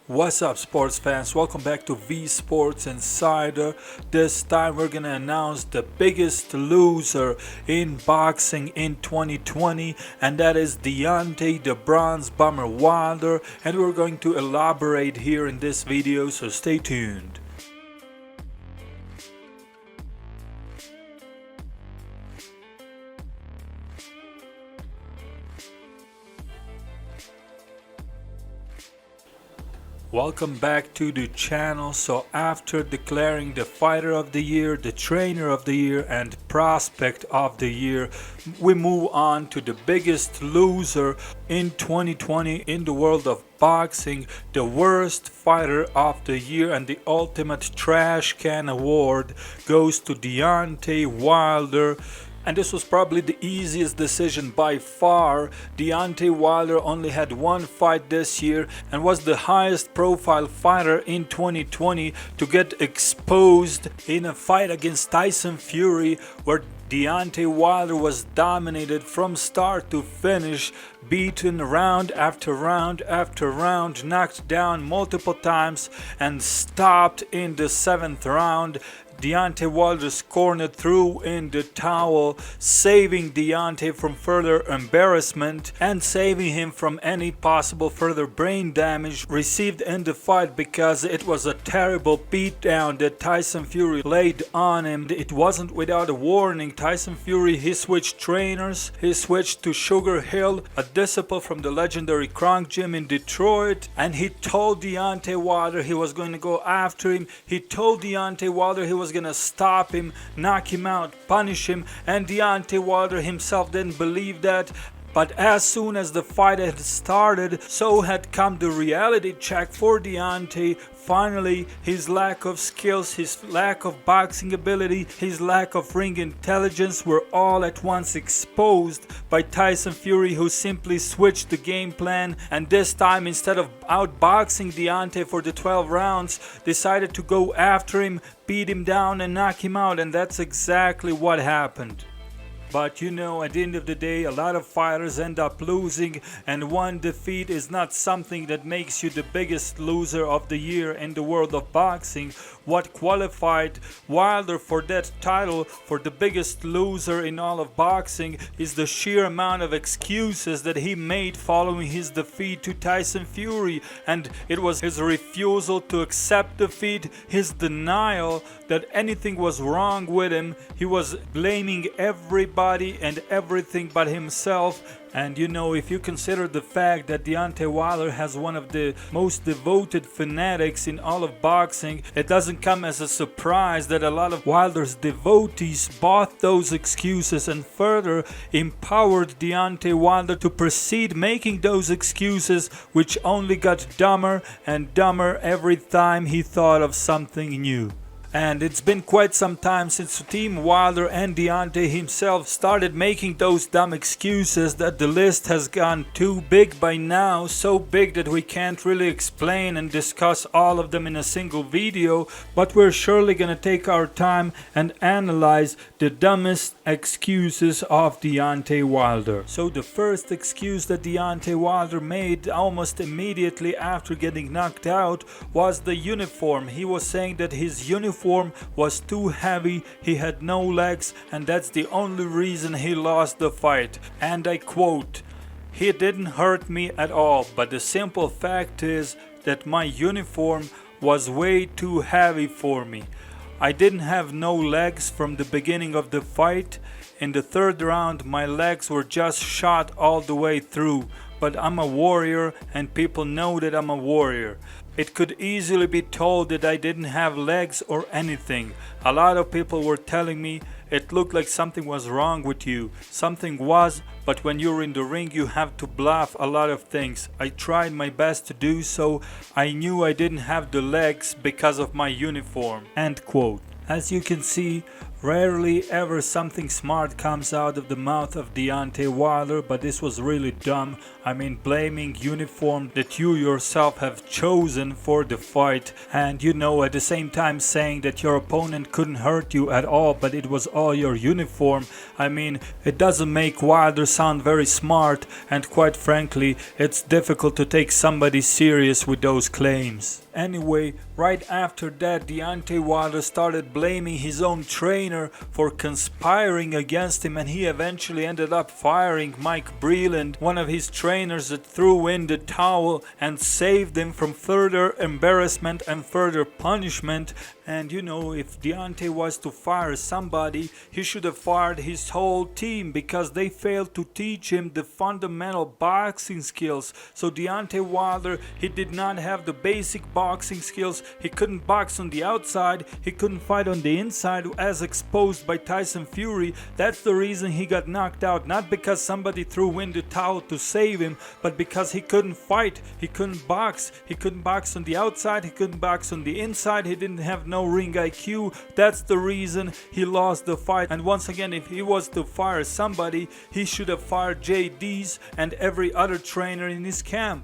What's up, sports fans? Welcome back to V Sports Insider. This time we're gonna announce the biggest loser in boxing in 2020, and that is Deontay "the Bronze Bomber" Wilder, and we're going to elaborate here in this video, so stay tuned. Welcome back to the channel. So after declaring the fighter of the year, the trainer of the year, and prospect of the year, we move on to the biggest loser in 2020 in the world of boxing, the worst fighter of the year, and the ultimate trash can award goes to Deontay Wilder. And this was probably the easiest decision by far. Deontay Wilder only had one fight this year and was the highest profile fighter in 2020 to get exposed in a fight against Tyson Fury, where Deontay Wilder was dominated from start to finish, beaten round after round after round, knocked down multiple times, and stopped in the 7th round. Deontay Wilder's corner threw in the towel, saving Deontay from further embarrassment and saving him from any possible further brain damage received in the fight, because it was a terrible beatdown that Tyson Fury laid on him. It wasn't without a warning. Tyson Fury, he switched trainers. He switched to Sugar Hill, a disciple from the legendary Kronk Gym in Detroit, and he told Deontay Wilder he was going to go after him. He told Deontay Wilder he was gonna stop him, knock him out, punish him, and Deontay Wilder himself didn't believe that. But as soon as the fight had started, so had come the reality check for Deontay. Finally, his lack of skills, his lack of boxing ability, his lack of ring intelligence were all at once exposed by Tyson Fury, who simply switched the game plan, and this time, instead of outboxing Deontay for the 12 rounds, decided to go after him, beat him down, and knock him out, and that's exactly what happened. But you know, at the end of the day, a lot of fighters end up losing, and one defeat is not something that makes you the biggest loser of the year in the world of boxing. What qualified Wilder for that title, for the biggest loser in all of boxing, is the sheer amount of excuses that he made following his defeat to Tyson Fury. And it was his refusal to accept defeat, his denial that anything was wrong with him. He was blaming everybody and everything but himself. And you know, if you consider the fact that Deontay Wilder has one of the most devoted fanatics in all of boxing, it doesn't come as a surprise that a lot of Wilder's devotees bought those excuses and further empowered Deontay Wilder to proceed making those excuses, which only got dumber and dumber every time he thought of something new. And it's been quite some time since Team Wilder and Deontay himself started making those dumb excuses that the list has gone too big by now, so big that we can't really explain and discuss all of them in a single video, but we're surely gonna take our time and analyze the dumbest excuses of Deontay Wilder. So the first excuse that Deontay Wilder made almost immediately after getting knocked out was the uniform. He was saying that his uniform was too heavy, he had no legs, and that's the only reason he lost the fight. And I quote, "He didn't hurt me at all, but the simple fact is that my uniform was way too heavy for me. I didn't have no legs from the beginning of the fight. In the 3rd round, my legs were just shot all the way through. But I'm a warrior, and people know that I'm a warrior. It could easily be told that I didn't have legs or anything. A lot of people were telling me it looked like something was wrong with you. Something was, but when you're in the ring you have to bluff a lot of things. I tried my best to do so. I knew I didn't have the legs because of my uniform." End quote. As you can see, Rarely ever something smart comes out of the mouth of Deontay Wilder, but this was really dumb. I mean, blaming uniform that you yourself have chosen for the fight, and at the same time saying that your opponent couldn't hurt you at all, but it was all your uniform. I mean, it doesn't make Wilder sound very smart, and quite frankly, it's difficult to take somebody serious with those claims. Anyway, right after that, Deontay Wilder started blaming his own trainer for conspiring against him, and he eventually ended up firing Mike Breland, one of his trainers that threw in the towel and saved him from further embarrassment and further punishment. And if Deontay was to fire somebody, he should have fired his whole team because they failed to teach him the fundamental boxing skills. So Deontay Wilder, he did not have the basic boxing skills. He couldn't box on the outside, he couldn't fight on the inside as exposed by Tyson Fury. That's the reason he got knocked out, not because somebody threw in the towel to save him, but because he couldn't fight, he couldn't box. He couldn't box on the outside, he couldn't box on the inside, he didn't have no ring IQ. That's the reason he lost the fight. And once again, if he was to fire somebody, he should have fired JD's and every other trainer in his camp.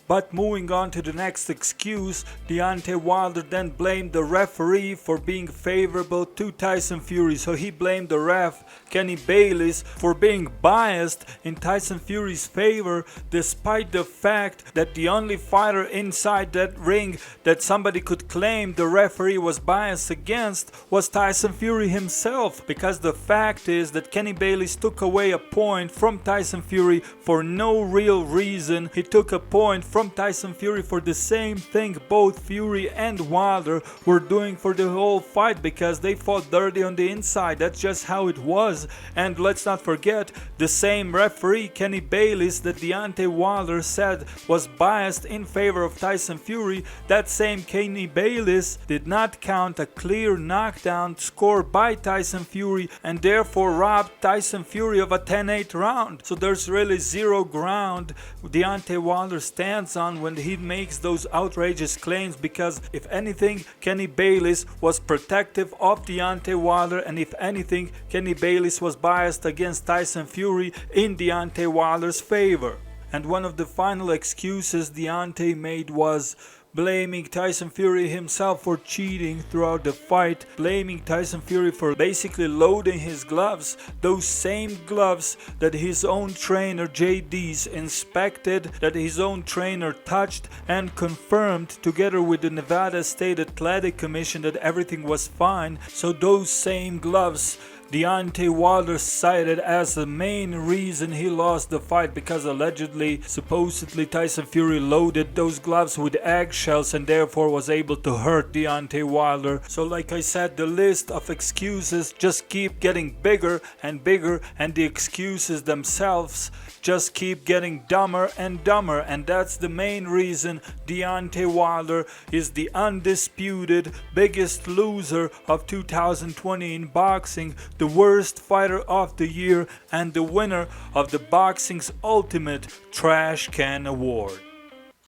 But moving on to the next excuse, Deontay Wilder then blamed the referee for being favorable to Tyson Fury. So he blamed the ref, Kenny Bayless, for being biased in Tyson Fury's favor, despite the fact that the only fighter inside that ring that somebody could claim the referee was biased against was Tyson Fury himself. Because the fact is that Kenny Bayless took away a point from Tyson Fury for no real reason. He took a point from Tyson Fury for the same thing both Fury and Wilder were doing for the whole fight, because they fought dirty on the inside. That's just how it was. And let's not forget, the same referee, Kenny Bayless, that Deontay Wilder said was biased in favor of Tyson Fury, that same Kenny Bayless did not count a clear knockdown score by Tyson Fury and therefore robbed Tyson Fury of a 10-8 round. So there's really zero ground Deontay Wilder stands on when he makes those outrageous claims, because if anything, Kenny Bayless was protective of Deontay Wilder, and if anything, Kenny Bayless was biased against Tyson Fury in Deontay Wilder's favor. And one of the final excuses Deontay made was blaming Tyson Fury himself for cheating throughout the fight, blaming Tyson Fury for basically loading his gloves, those same gloves that his own trainer JD's inspected, that his own trainer touched and confirmed together with the Nevada State Athletic Commission that everything was fine. So those same gloves Deontay Wilder cited as the main reason he lost the fight, because allegedly, supposedly Tyson Fury loaded those gloves with eggshells and therefore was able to hurt Deontay Wilder. So like I said, the list of excuses just keep getting bigger and bigger, and the excuses themselves just keep getting dumber and dumber, and that's the main reason Deontay Wilder is the undisputed biggest loser of 2020 in boxing, the worst fighter of the year, and the winner of the boxing's ultimate trash can award.